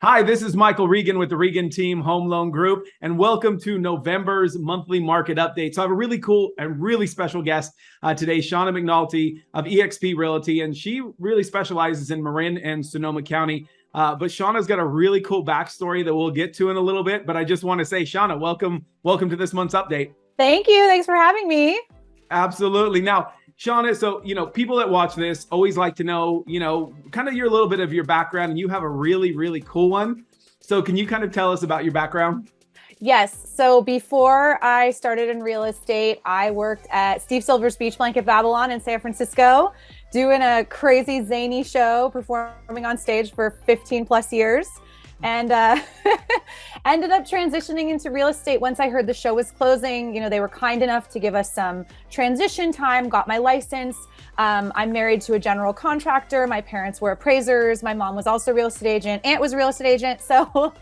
Hi, this is Michael Regan with the Regan Team Home Loan Group, and welcome to November's monthly market update. So I have a really cool and really special guest today, Shawna Mcnulty of eXp Realty, and she really specializes in Marin and Sonoma County. But Shawna's got a really cool backstory that we'll get to in a little bit. But I just want to say, Shawna, welcome to this month's update. Thank you. Thanks for having me. Absolutely. Now, Shawna, so, people that watch this always like to know, kind of your little bit of your background, and you have a really, really cool one. So can you kind of tell us about your background? Yes. So before I started in real estate, I worked at Steve Silver's Beach Blanket Babylon in San Francisco, doing a crazy zany show, performing on stage for 15 plus years. And ended up transitioning into real estate once I heard the show was closing. They were kind enough to give us some transition time, got my license. I'm married to a general contractor. My parents were appraisers. My mom was also a real estate agent. Aunt was a real estate agent. So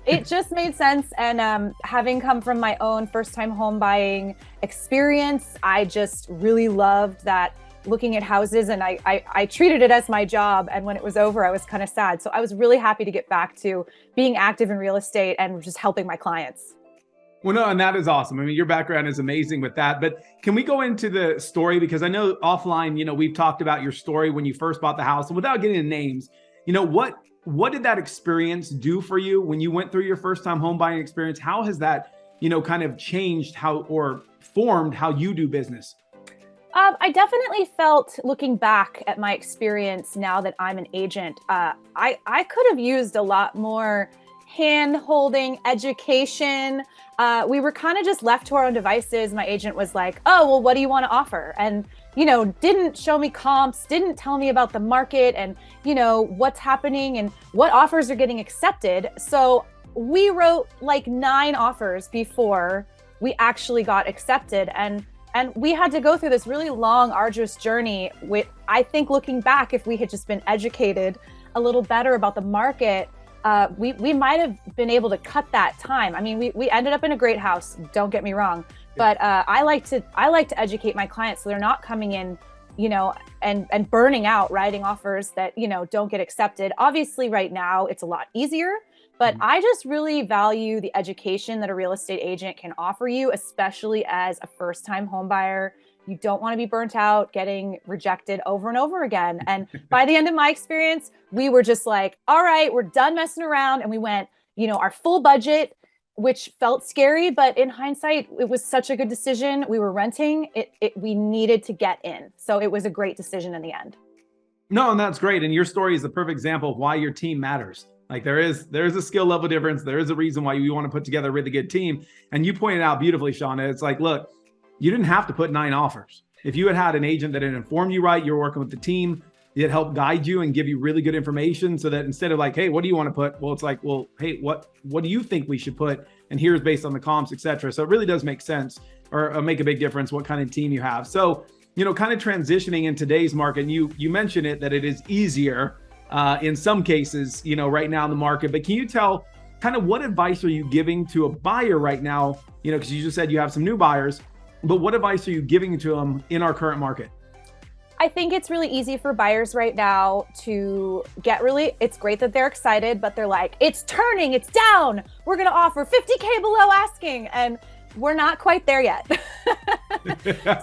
it just made sense. And having come from my own first-time home buying experience, I just really loved that, looking at houses, and I treated it as my job. And when it was over, I was kind of sad. So I was really happy to get back to being active in real estate and just helping my clients. Well, no, and that is awesome. I mean, your background is amazing with that. But can we go into the story? Because I know offline, we've talked about your story when you first bought the house. And without getting into names, what did that experience do for you when you went through your first time home buying experience? How has that, kind of changed how or formed how you do business? I definitely felt, looking back at my experience now that I'm an agent, I could have used a lot more hand-holding, education. We were kind of just left to our own devices. My agent was like, oh, well, what do you want to offer? And, didn't show me comps, didn't tell me about the market and, what's happening and what offers are getting accepted. So we wrote like 9 offers before we actually got accepted. And we had to go through this really long, arduous journey with, I think, looking back, if we had just been educated a little better about the market, we might have been able to cut that time. I mean, we ended up in a great house, don't get me wrong, but I like to educate my clients so they're not coming in, and burning out, writing offers that, don't get accepted. Obviously, right now, it's a lot easier. But I just really value the education that a real estate agent can offer you, especially as a first-time home buyer. You don't want to be burnt out, getting rejected over and over again. And by the end of my experience, we were just like, all right, we're done messing around. And we went, our full budget, which felt scary. But in hindsight, it was such a good decision. We were renting. We needed to get in. So it was a great decision in the end. No, and that's great. And your story is the perfect example of why your team matters. Like there's a skill level difference. There is a reason why you want to put together a really good team. And you pointed out beautifully, Shawna, it's like, look, you didn't have to put 9 offers. If you had an agent that had informed you right, you're working with the team, it helped guide you and give you really good information so that instead of like, hey, what do you want to put? Well, it's like, well, hey, what do you think we should put? And here's based on the comps, et cetera. So it really does make sense or make a big difference what kind of team you have. So, kind of transitioning in today's market, and you mentioned it, that it is easier in some cases, right now in the market. But can you tell kind of what advice are you giving to a buyer right now? Because you just said you have some new buyers, but what advice are you giving to them in our current market? I think it's really easy for buyers right now to it's great that they're excited, but they're like, it's turning, it's down. We're going to offer 50K below asking. And we're not quite there yet.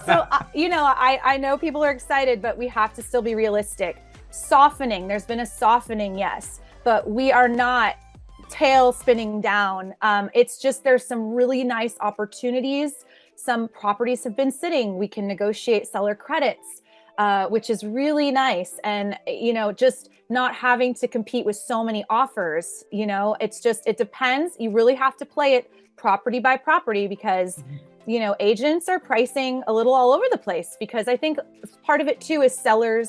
So, I know people are excited, but we have to still be realistic. Softening, there's been a softening, yes, but we are not tail spinning down. It's just there's some really nice opportunities. Some properties have been sitting. We can negotiate seller credits, which is really nice. And, just not having to compete with so many offers, it depends. You really have to play it property by property because, agents are pricing a little all over the place, because I think part of it too is sellers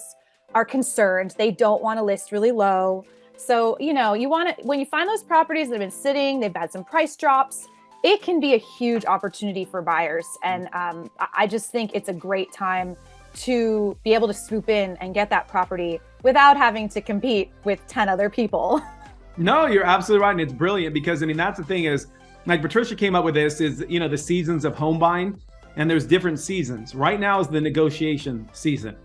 are concerned. They don't want to list really low. So, you want to, when you find those properties that have been sitting, they've had some price drops, it can be a huge opportunity for buyers. And I just think it's a great time to be able to swoop in and get that property without having to compete with 10 other people. No, you're absolutely right. And it's brilliant because, that's the thing is, like Patricia came up with this, is, the seasons of home buying, and there's different seasons. Right now is the negotiation season.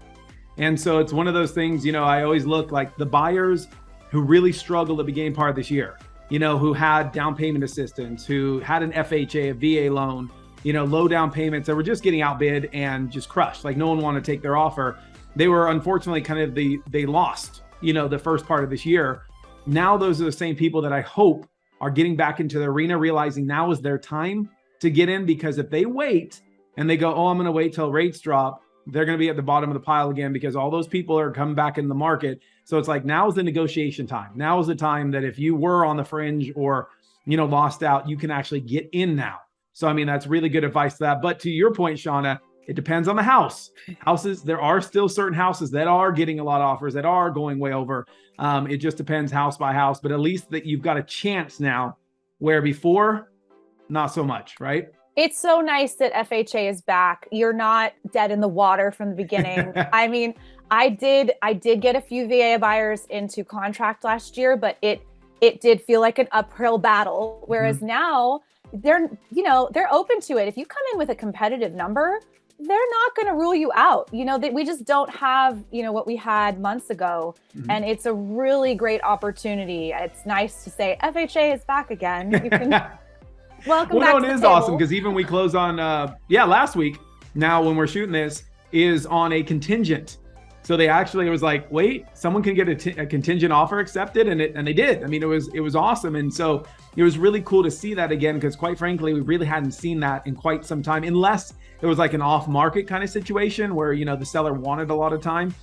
And so it's one of those things, I always look like the buyers who really struggled at the beginning part of this year, who had down payment assistance, who had an FHA, a VA loan, low down payments that were just getting outbid and just crushed. Like no one wanted to take their offer. They were unfortunately they lost, the first part of this year. Now those are the same people that I hope are getting back into the arena, realizing now is their time to get in, because if they wait and they go, oh, I'm going to wait till rates drop, they're going to be at the bottom of the pile again, because all those people are coming back in the market. So it's like, now is the negotiation time. Now is the time that if you were on the fringe or, lost out, you can actually get in now. So, I mean, that's really good advice to that. But to your point, Shawna, it depends on the house. There are still certain houses that are getting a lot of offers that are going way over. It just depends house by house, but at least that you've got a chance now, where before, not so much, right? It's so nice that FHA is back. You're not dead in the water from the beginning. I mean, I did get a few VA buyers into contract last year, but it did feel like an uphill battle. Whereas now they're open to it. If you come in with a competitive number, they're not going to rule you out. We just don't have, what we had months ago. And it's a really great opportunity. It's nice to say FHA is back again. You can welcome back to the it is table. awesome, because even we closed on, last week, now when we're shooting this, is on a contingent. So they actually, it was like, wait, someone can get a contingent offer accepted, and they did. I mean, it was awesome. And so it was really cool to see that again, because quite frankly, we really hadn't seen that in quite some time, unless it was like an off market kind of situation where, the seller wanted a lot of time.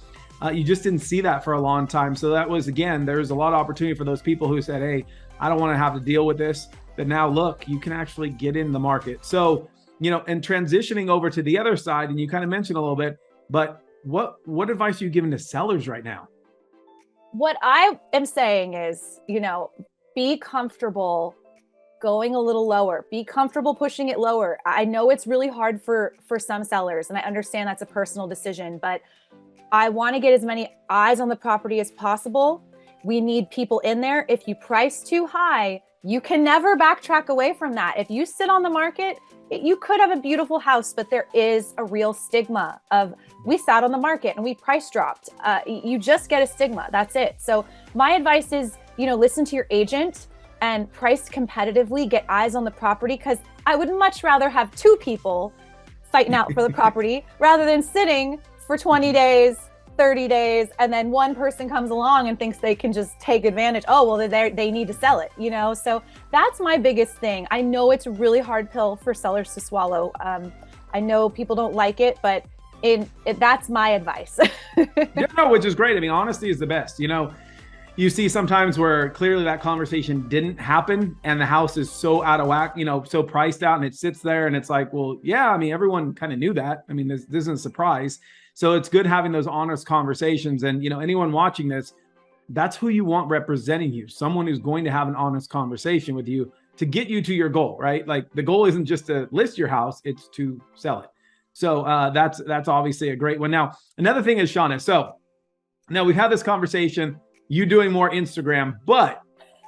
You just didn't see that for a long time. So that was, again, there's a lot of opportunity for those people who said, hey, I don't want to have to deal with this. That now look, you can actually get in the market. So, and transitioning over to the other side, and you kind of mentioned a little bit, but what advice are you giving to sellers right now? What I am saying is, be comfortable going a little lower, be comfortable pushing it lower. I know it's really hard for some sellers, and I understand that's a personal decision, but I want to get as many eyes on the property as possible. We need people in there. If you price too high, you can never backtrack away from that. If you sit on the market, you could have a beautiful house, but there is a real stigma of, we sat on the market and we price dropped. You just get a stigma. That's it. So my advice is, listen to your agent and price competitively, get eyes on the property, because I would much rather have two people fighting out for the property rather than sitting for 20 days, 30 days, and then one person comes along and thinks they can just take advantage. Oh, well, they need to sell it, So that's my biggest thing. I know it's a really hard pill for sellers to swallow. I know people don't like it, but that's my advice. Which is great. I mean, honesty is the best. You see sometimes where clearly that conversation didn't happen and the house is so out of whack, so priced out, and it sits there and it's like, well, yeah, I mean, everyone kind of knew that. I mean, this isn't a surprise. So it's good having those honest conversations. And, anyone watching this, that's who you want representing you. Someone who's going to have an honest conversation with you to get you to your goal, right? Like the goal isn't just to list your house, it's to sell it. So that's obviously a great one. Now, another thing is, Shawna, so now we've had this conversation, you doing more Instagram, but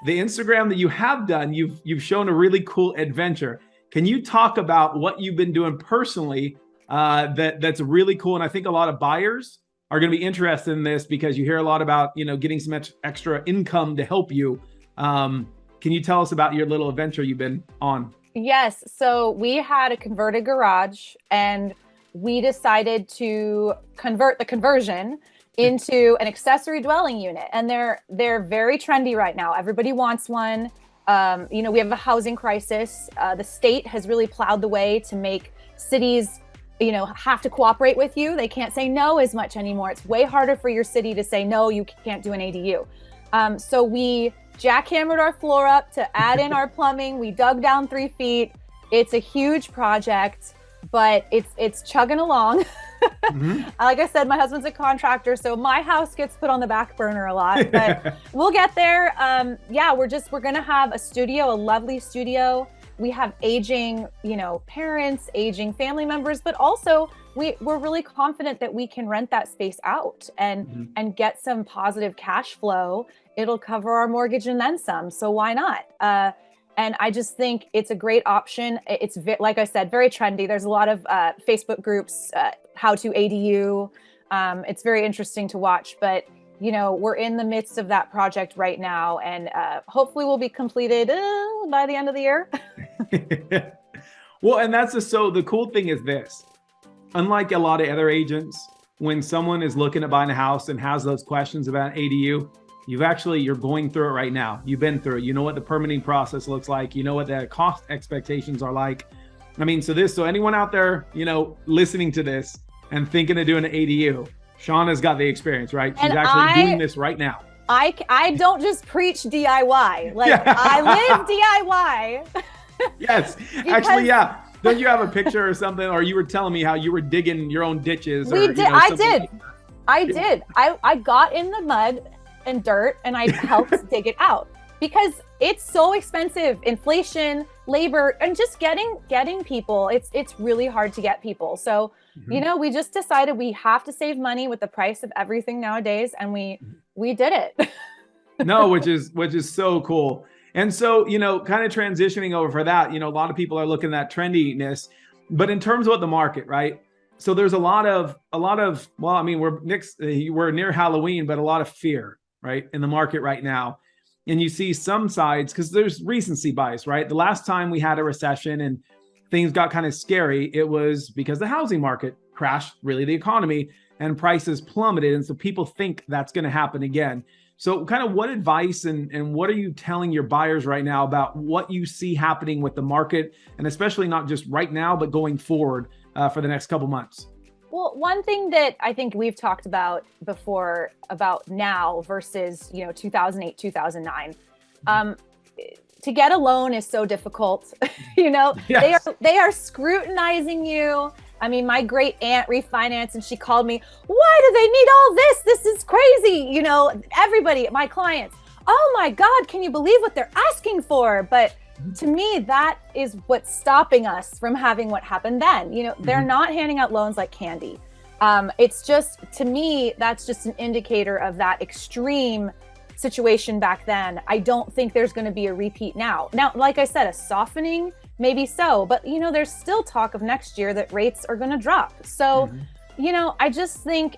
the Instagram that you have done, you've shown a really cool adventure. Can you talk about what you've been doing personally that's really cool? And I think a lot of buyers are going to be interested in this, because you hear a lot about, getting some extra income to help you. Can you tell us about your little adventure you've been on? Yes. So we had a converted garage, and we decided to convert the conversion into an accessory dwelling unit. And they're very trendy right now. Everybody wants one. We have a housing crisis. The state has really plowed the way to make cities, have to cooperate with you. They can't say no as much anymore. It's way harder for your city to say, no, you can't do an ADU. So we jackhammered our floor up to add in our plumbing. We dug down 3 feet. It's a huge project, but it's chugging along. Like I said, my husband's a contractor, so my house gets put on the back burner a lot, but we'll get there. We're going to have a studio, a lovely studio. We have aging, parents, aging family members, but also we're really confident that we can rent that space out and get some positive cash flow. It'll cover our mortgage and then some. So why not? And I just think it's a great option. It's like I said, very trendy. There's a lot of Facebook groups, how to ADU. It's very interesting to watch, but we're in the midst of that project right now, and hopefully we'll be completed by the end of the year. Well, and so the cool thing is this, unlike a lot of other agents, when someone is looking at buying a house and has those questions about ADU, you're going through it right now. You've been through it. You know what the permitting process looks like. You know what the cost expectations are like. I mean, so anyone out there, listening to this and thinking of doing an ADU, Shawna's got the experience, right? She's actually doing this right now. I don't just preach DIY. I live DIY. Yes, actually, yeah. Don't you have a picture or something? Or you were telling me how you were digging your own ditches. I did. I got in the mud and dirt and I helped dig it out because it's so expensive. Inflation, labor, and just getting people. It's really hard to get people. So, we just decided we have to save money with the price of everything nowadays, and we did it. No, which is so cool. And so, kind of transitioning over for that, a lot of people are looking at trendiness, but in terms of the market, right? So there's a lot of, well, I mean, we're near Halloween, but a lot of fear, right, in the market right now. And you see some sides, because there's recency bias, right? The last time we had a recession and things got kind of scary, it was because the housing market crashed, really the economy, and prices plummeted. And so people think that's going to happen again. So kind of what advice and what are you telling your buyers right now about what you see happening with the market, and especially not just right now, but going forward for the next couple months? Well, one thing that I think we've talked about before about now versus, 2008, 2009, to get a loan is so difficult. Yes. They are scrutinizing you. I mean, my great aunt refinanced and she called me, why do they need all this? This is crazy. Everybody, my clients, oh my God, can you believe what they're asking for? But to me, that is what's stopping us from having what happened then. They're not handing out loans like candy. It's just, to me, that's just an indicator of that extreme situation back then. I don't think there's going to be a repeat now. Now, like I said, a softening, maybe so, but there's still talk of next year that rates are going to drop. So, I just think,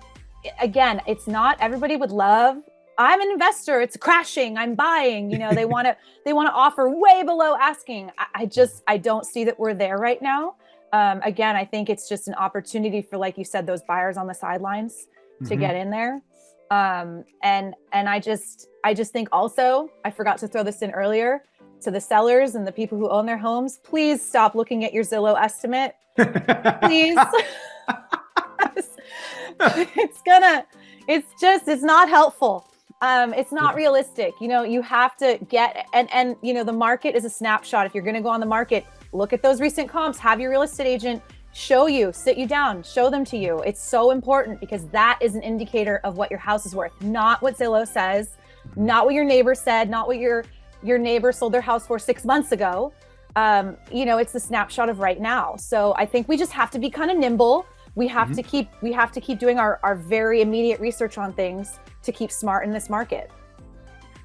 again, it's not everybody would love. I'm an investor. It's crashing. I'm buying. They want to offer way below asking. I don't see that we're there right now. Again, I think it's just an opportunity for, like you said, those buyers on the sidelines to get in there. And I just think also, I forgot to throw this in earlier, to the sellers and the people who own their homes, please stop looking at your Zillow estimate. Please. It's not helpful. It's not realistic. You have to get, and the market is a snapshot. If you're going to go on the market, look at those recent comps, have your real estate agent sit you down, show them to you. It's so important because that is an indicator of what your house is worth, not what Zillow says, not what your neighbor said, not what your neighbor sold their house for 6 months ago. It's the snapshot of right now. So I think we just have to be kind of nimble. We have to keep doing our very immediate research on things to keep smart in this market.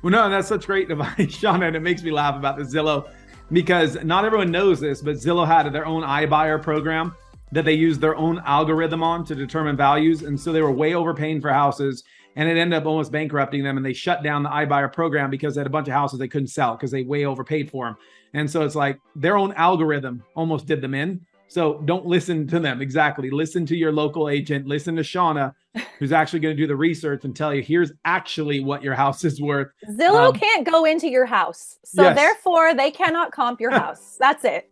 Well, no, that's such great advice, Shawna, and it makes me laugh about the Zillow, because not everyone knows this, but Zillow had their own iBuyer program that they used their own algorithm on to determine values. And so they were way overpaying for houses, and it ended up almost bankrupting them. And they shut down the iBuyer program because they had a bunch of houses they couldn't sell because they way overpaid for them. And so it's like their own algorithm almost did them in. So don't listen to them. Exactly. Listen to your local agent. Listen to Shawna, who's actually going to do the research and tell you, here's actually what your house is worth. Zillow can't go into your house. So therefore they cannot comp your house. That's it.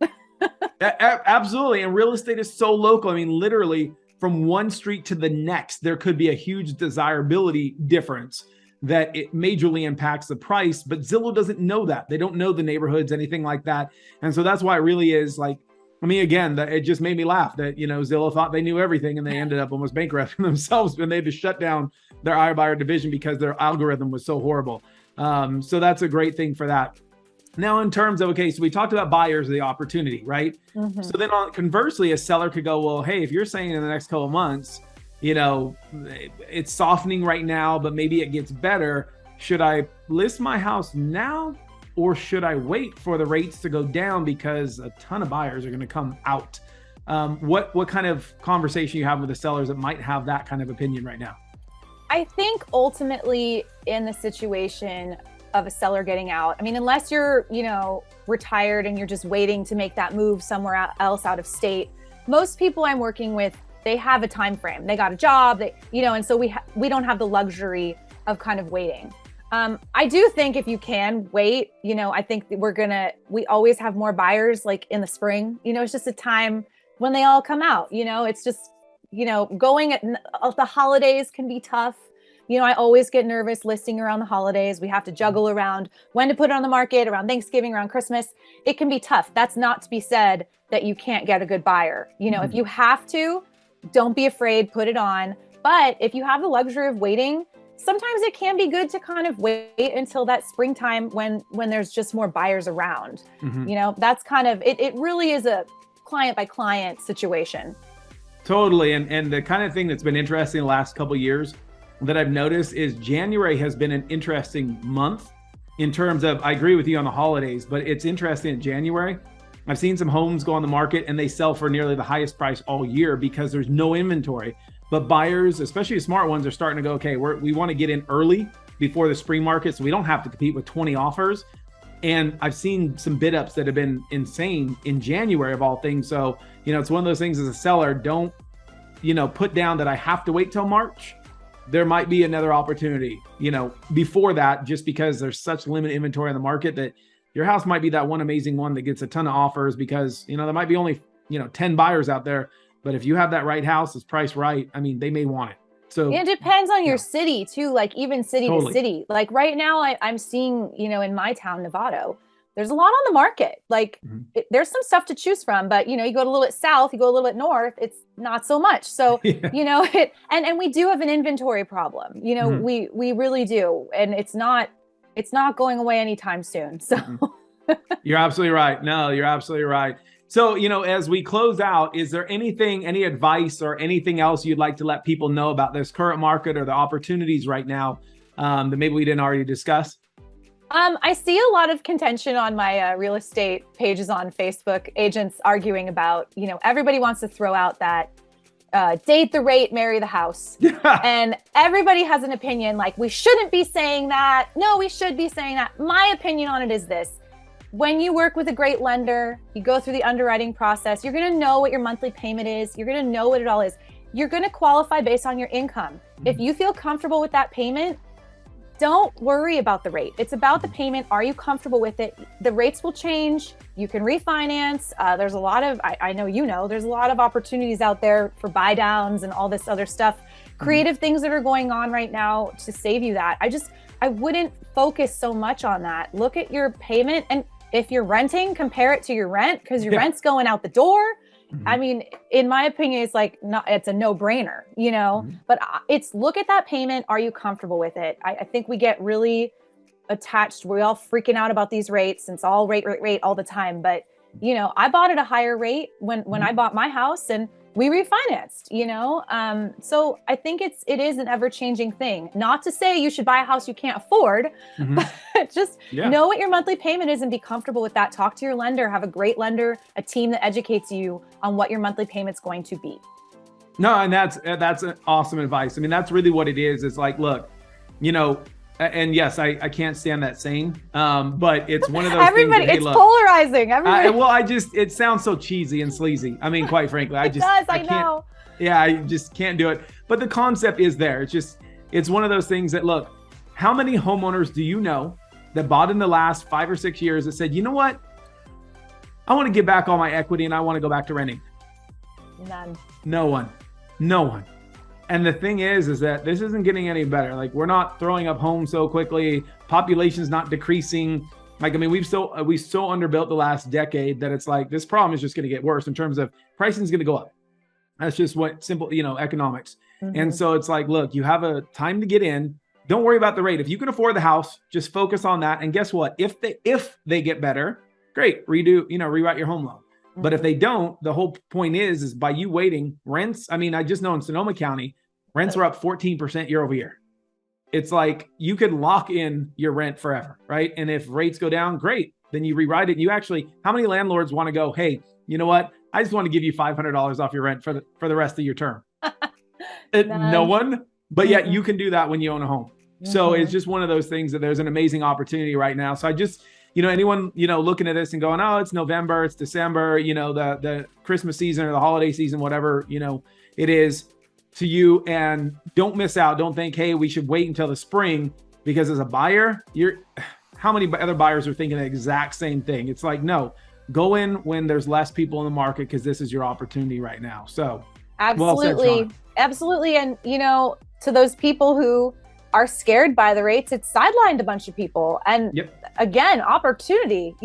Absolutely. And real estate is so local. I mean, literally from one street to the next, there could be a huge desirability difference that it majorly impacts the price, but Zillow doesn't know that. They don't know the neighborhoods, anything like that. And so that's why it really is like, I mean, again, it just made me laugh that, Zillow thought they knew everything and they ended up almost bankrupting themselves when they had to shut down their iBuyer division because their algorithm was so horrible. So that's a great thing for that. Now, in terms of, so we talked about buyers, the opportunity, right? So then conversely, a seller could go, well, hey, if you're saying in the next couple of months, it's softening right now, but maybe it gets better. Should I list my house now? Or should I wait for the rates to go down because a ton of buyers are going to come out? What kind of conversation you have with the sellers that might have that kind of opinion right now? I think ultimately in the situation of a seller getting out, I mean, unless you're, retired and you're just waiting to make that move somewhere else out of state, most people I'm working with, they have a time frame. They got a job, and so we don't have the luxury of kind of waiting. I do think if you can wait, I think we always have more buyers like in the spring. It's just a time when they all come out. It's just, going at the holidays can be tough. I always get nervous listing around the holidays. We have to juggle around when to put it on the market, around Thanksgiving, around Christmas. It can be tough. That's not to be said that you can't get a good buyer. If you have to, don't be afraid, put it on. But if you have the luxury of waiting, sometimes it can be good to kind of wait until that springtime when there's just more buyers around. That's kind of, it really is a client by client situation. Totally. And the kind of thing that's been interesting the last couple of years that I've noticed is January has been an interesting month in terms of, I agree with you on the holidays, but it's interesting in January. I've seen some homes go on the market and they sell for nearly the highest price all year because there's no inventory. But buyers, especially smart ones, are starting to go, okay, we want to get in early before the spring market so we don't have to compete with 20 offers. And I've seen some bid ups that have been insane in January of all things. So, it's one of those things as a seller, don't, put down that I have to wait till March. There might be another opportunity, before that, just because there's such limited inventory on the market that your house might be that one amazing one that gets a ton of offers because, there might be only, 10 buyers out there. But if you have that right house, it's priced right, I mean, they may want it. So it depends on your city too, like even city to city. Like right now I'm seeing, in my town, Novato, there's a lot on the market. Like there's some stuff to choose from, but you go a little bit south, you go a little bit north, it's not so much. So, and we do have an inventory problem, we really do. And it's not going away anytime soon. So You're absolutely right. No, you're absolutely right. So, as we close out, is there any advice or anything else you'd like to let people know about this current market or the opportunities right now that maybe we didn't already discuss? I see a lot of contention on my real estate pages on Facebook, agents arguing about, everybody wants to throw out that date the rate, marry the house. And everybody has an opinion like we shouldn't be saying that. No, we should be saying that. My opinion on it is this. When you work with a great lender, you go through the underwriting process, you're going to know what your monthly payment is. You're going to know what it all is. You're going to qualify based on your income. If you feel comfortable with that payment, don't worry about the rate. It's about the payment. Are you comfortable with it? The rates will change. You can refinance. There's a lot of, I know, there's a lot of opportunities out there for buy downs and all this other stuff, creative things that are going on right now to save you that. I wouldn't focus so much on that. Look at your payment. And if you're renting, compare it to your rent because your rent's going out the door. I mean, in my opinion, it's a no-brainer, but it's look at that payment. Are you comfortable with it? I think we get really attached. We're all freaking out about these rates. It's all rate all the time. But, I bought at a higher rate when I bought my house and we refinanced, so I think it is an ever-changing thing. Not to say you should buy a house you can't afford, but just know what your monthly payment is and be comfortable with that. Talk to your lender, have a great lender, a team that educates you on what your monthly payment's going to be. No, and that's an awesome advice. I mean, that's really what it is. It's like, look, and yes, I can't stand that saying, but it's one of those everybody, things that, it's polarizing. Everybody. It sounds so cheesy and sleazy. I mean, quite frankly, I know. Yeah, I just can't do it. But the concept is there. It's one of those things that, look, how many homeowners do you know that bought in the last 5 or 6 years that said, you know what? I want to give back all my equity and I want to go back to renting. None. No one. And the thing is that this isn't getting any better. Like we're not throwing up homes so quickly. Population's not decreasing. Like, I mean, we so underbuilt the last decade that it's like, this problem is just going to get worse in terms of pricing is going to go up. That's just what simple, economics. And so it's like, look, you have a time to get in. Don't worry about the rate. If you can afford the house, just focus on that. And guess what? If they get better, great, rewrite your home loan. But if they don't, the whole point is by you waiting, rents. I mean, I just know in Sonoma County, rents are up 14% year over year. It's like you could lock in your rent forever, right? And if rates go down, great. Then you rewrite it. You actually, how many landlords want to go, hey, you know what? I just want to give you $500 off your rent for the rest of your term. No one. but yet you can do that when you own a home. So it's just one of those things that there's an amazing opportunity right now. So I just, anyone, looking at this and going, oh, it's November, it's December, the Christmas season or the holiday season, whatever, it is to you. And don't miss out. Don't think, hey, we should wait until the spring, because as a buyer, how many other buyers are thinking the exact same thing? It's like, no, go in when there's less people in the market, because this is your opportunity right now. So absolutely. Well said, Absolutely. And, to those people who are scared by the rates, it's sidelined a bunch of people. And again, opportunity,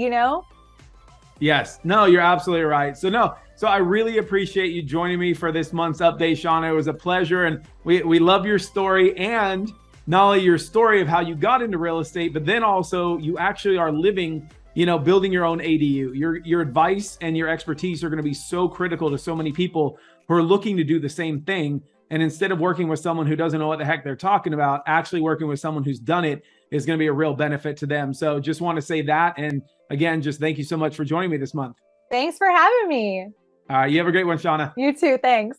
Yes. No, you're absolutely right. So I really appreciate you joining me for this month's update, Shawna. It was a pleasure. And we love your story, and not only your story of how you got into real estate, but then also you actually are living, building your own ADU. Your advice and your expertise are going to be so critical to so many people who are looking to do the same thing. And instead of working with someone who doesn't know what the heck they're talking about, actually working with someone who's done it is going to be a real benefit to them. So just want to say that. And again, just thank you so much for joining me this month. Thanks for having me. All right. You have a great one, Shawna. You too. Thanks.